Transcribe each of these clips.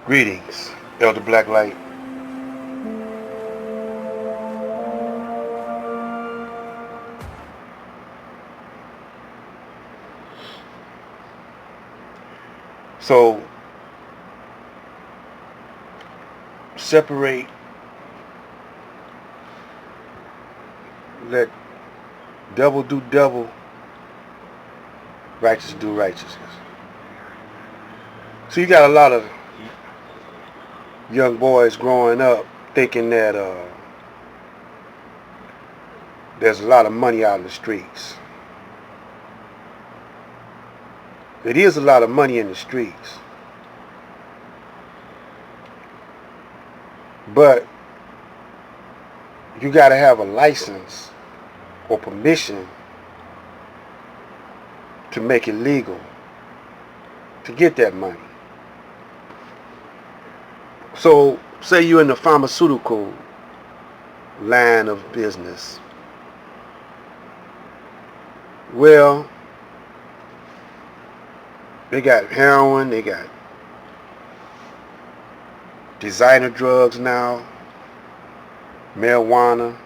Greetings, Elder Blacklight. So, separate, let devil do devil, righteous do righteousness. So you got a lot of young boys growing up thinking that there's a lot of money out in the streets. It is a lot of money in the streets, but you got to have a license or permission to make it legal to get that money. So, say you're in the pharmaceutical line of business. Well, they got heroin, they got designer drugs now, marijuana.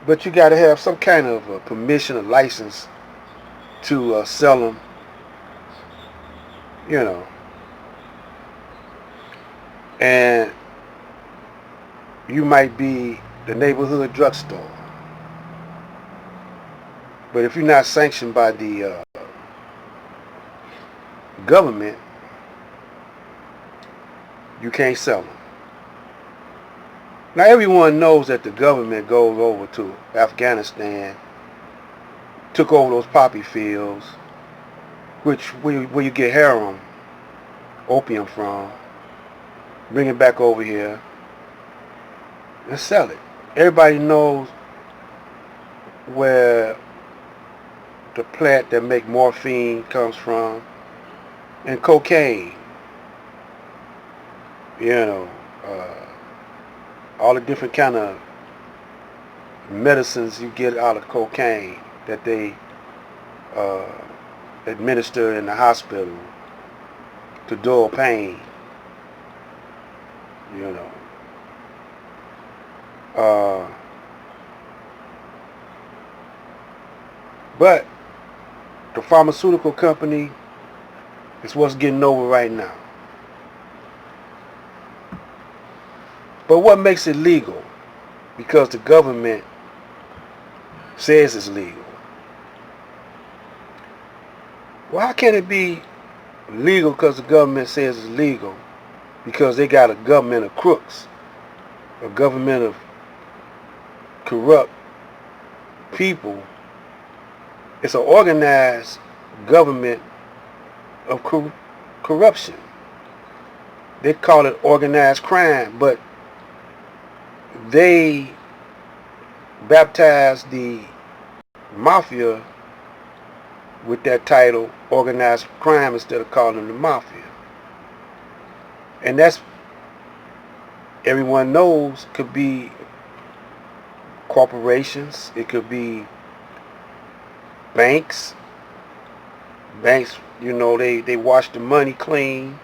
But you got to have some kind of a permission, a license to sell them, you know. And you might be the neighborhood drugstore. But if you're not sanctioned by the government, you can't sell them. Now everyone knows that the government goes over to Afghanistan, took over those poppy fields, where you get heroin, opium from, bring it back over here and sell it. Everybody knows where the plant that make morphine comes from, and cocaine. You know, all the different kind of medicines you get out of cocaine that they uh, administer in the hospital to dull pain. You know. But the pharmaceutical company is what's getting over right now. But what makes it legal? Because the government says it's legal. Well, how can it be legal because the government says it's legal? Because they got a government of crooks, a government of corrupt people. It's an organized government of corruption. They call it organized crime, but they baptized the mafia with that title, organized crime, instead of calling them the mafia. And that's, everyone knows, could be corporations, it could be banks. Banks, you know, they wash the money clean.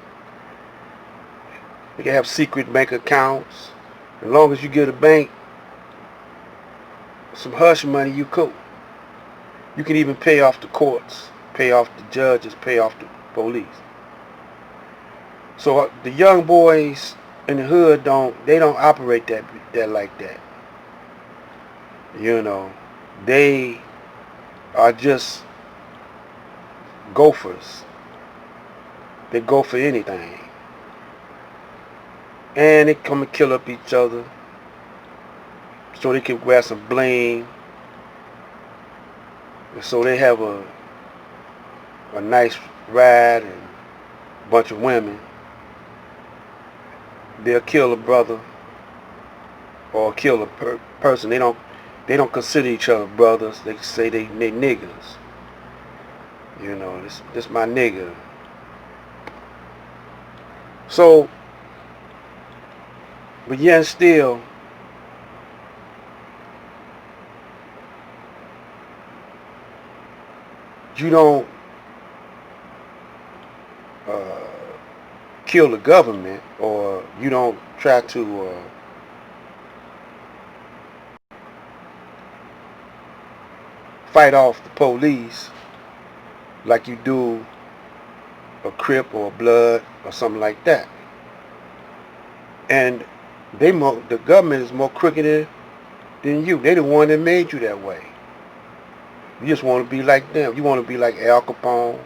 They can have secret bank accounts. As long as you give the bank some hush money, you cool. You can even pay off the courts, pay off the judges, pay off the police. So the young boys in the hood don't operate that like that. You know, they are just gophers. They go for anything. And they come and kill up each other so they can grab some blame. And so they have a nice ride and a bunch of women. They'll kill a brother or kill a person. They don't consider each other brothers. They say they niggas. You know, this my nigga. So, but yet still, you don't kill the government, or you don't try to fight off the police like you do a Crip or a Blood or something like that. And the government is more crooked than you. They the one that made you that way. You just want to be like them. You want to be like Al Capone.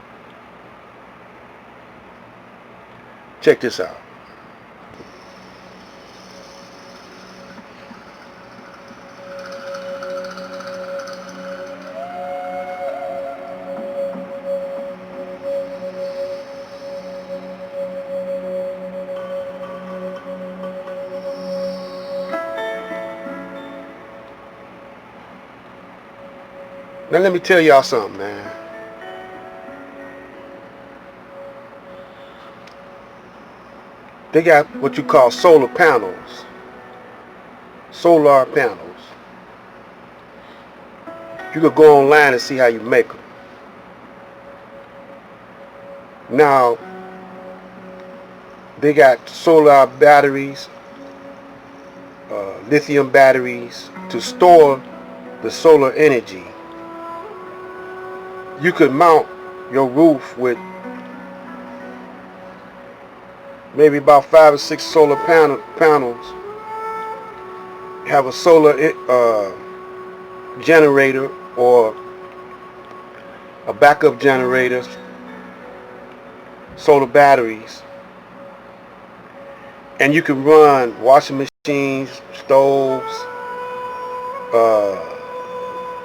Check this out. Now let me tell y'all something, man. They got what you call solar panels. Solar panels. You could go online and see how you make them. Now, they got solar batteries, lithium batteries to store the solar energy. You could mount your roof with maybe about 5 or 6 solar panels. Have a solar generator or a backup generator, solar batteries, and you can run washing machines, stoves,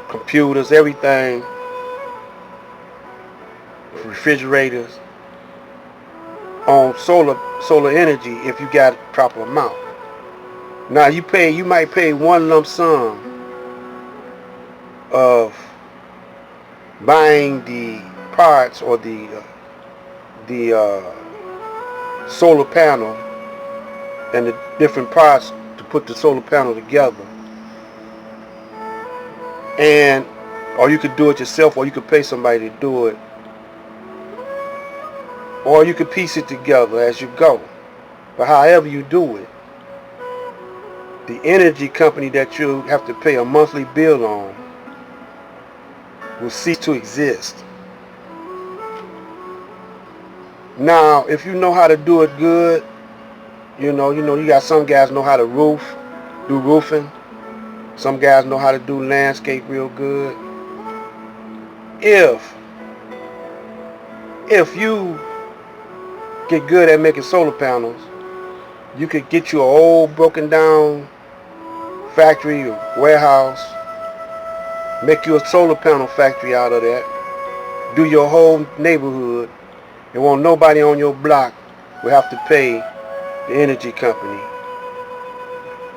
computers, everything, refrigerators on solar energy if you got proper amount. Now you might pay one lump sum of buying the parts or the solar panel and the different parts to put the solar panel together. And or you could do it yourself, or you could pay somebody to do it, or you could piece it together as you go. But however you do it, the energy company that you have to pay a monthly bill on will cease to exist. Now, if you know how to do it good, you got some guys know how to do roofing. Some guys know how to do landscape real good. If you get good at making solar panels, you could get you an old broken down factory or warehouse, make you a solar panel factory out of that, do your whole neighborhood, and won't nobody on your block will have to pay the energy company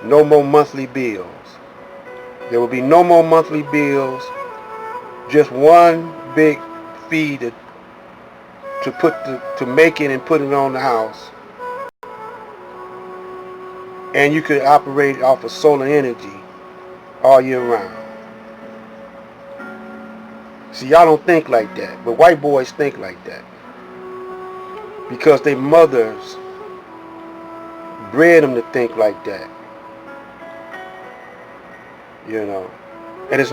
no more monthly bills. There will be no more monthly bills, just one big fee to make it and put it on the house. And you could operate off of solar energy all year round. See, y'all don't think like that, but white boys think like that. Because their mothers bred them to think like that. And there's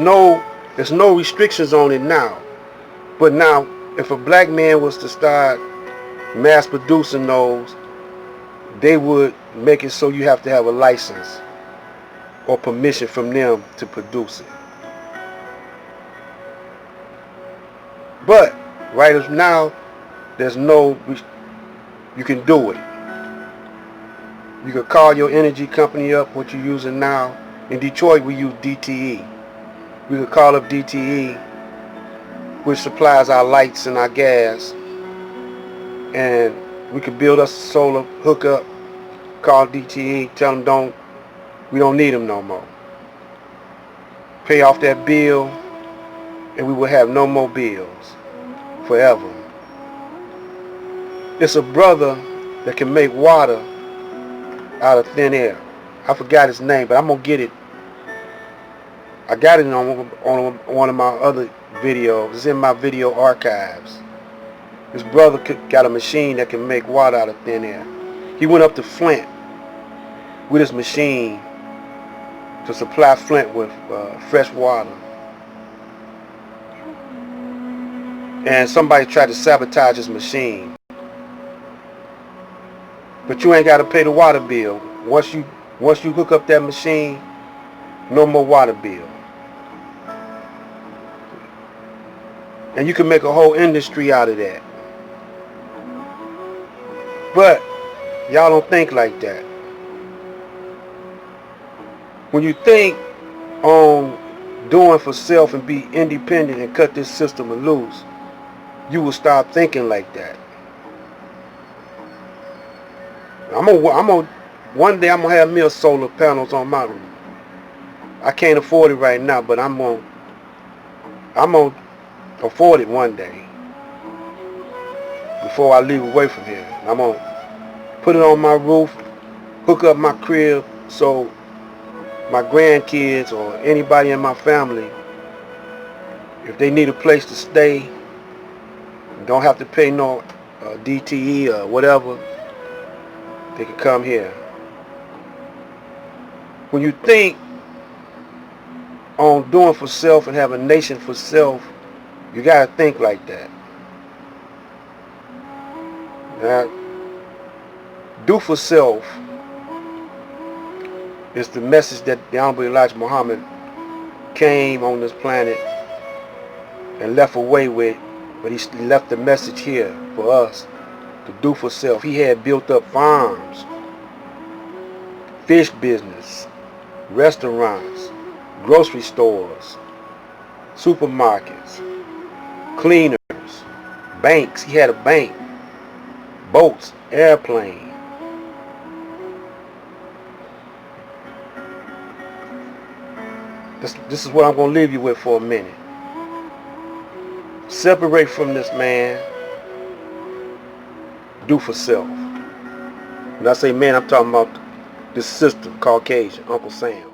no restrictions on it now. But now, if a black man was to start mass producing those, they would make it so you have to have a license or permission from them to produce it. But right as now, you can do it. You can call your energy company up, what you're using now. In Detroit, we use DTE. We could call up DTE, which supplies our lights and our gas, and we could build us a solar hookup, call DTE, tell them we don't need them no more. Pay off that bill, and we will have no more bills forever. It's a brother that can make water out of thin air. I forgot his name, but I'm going to get it. I got it on one of my other videos. It's in my video archives. His brother got a machine that can make water out of thin air. He went up to Flint with his machine to supply Flint with fresh water. And somebody tried to sabotage his machine. But you ain't got to pay the water bill. Once you hook up that machine, no more water bill. And you can make a whole industry out of that. But y'all don't think like that. When you think on doing for self and be independent and cut this system loose, you will start thinking like that. One day I'm gonna have me a solar panels on my roof. I can't afford it right now, but I'm gonna afford it one day before I leave away from here. I'm gonna put it on my roof, hook up my crib so my grandkids or anybody in my family, if they need a place to stay, don't have to pay no DTE or whatever, they can come here. When you think on doing for self and have a nation for self, you gotta think like that. Now, do for self is the message that the Honorable Elijah Muhammad came on this planet and left away with, but he left the message here for us to do for self. He had built up farms, fish business, restaurants, grocery stores, supermarkets, cleaners, banks. He had a bank, boats, airplane. This is what I'm going to leave you with for a minute. Separate from this man. Do for self. When I say man, I'm talking about this system, Caucasian, Uncle Sam.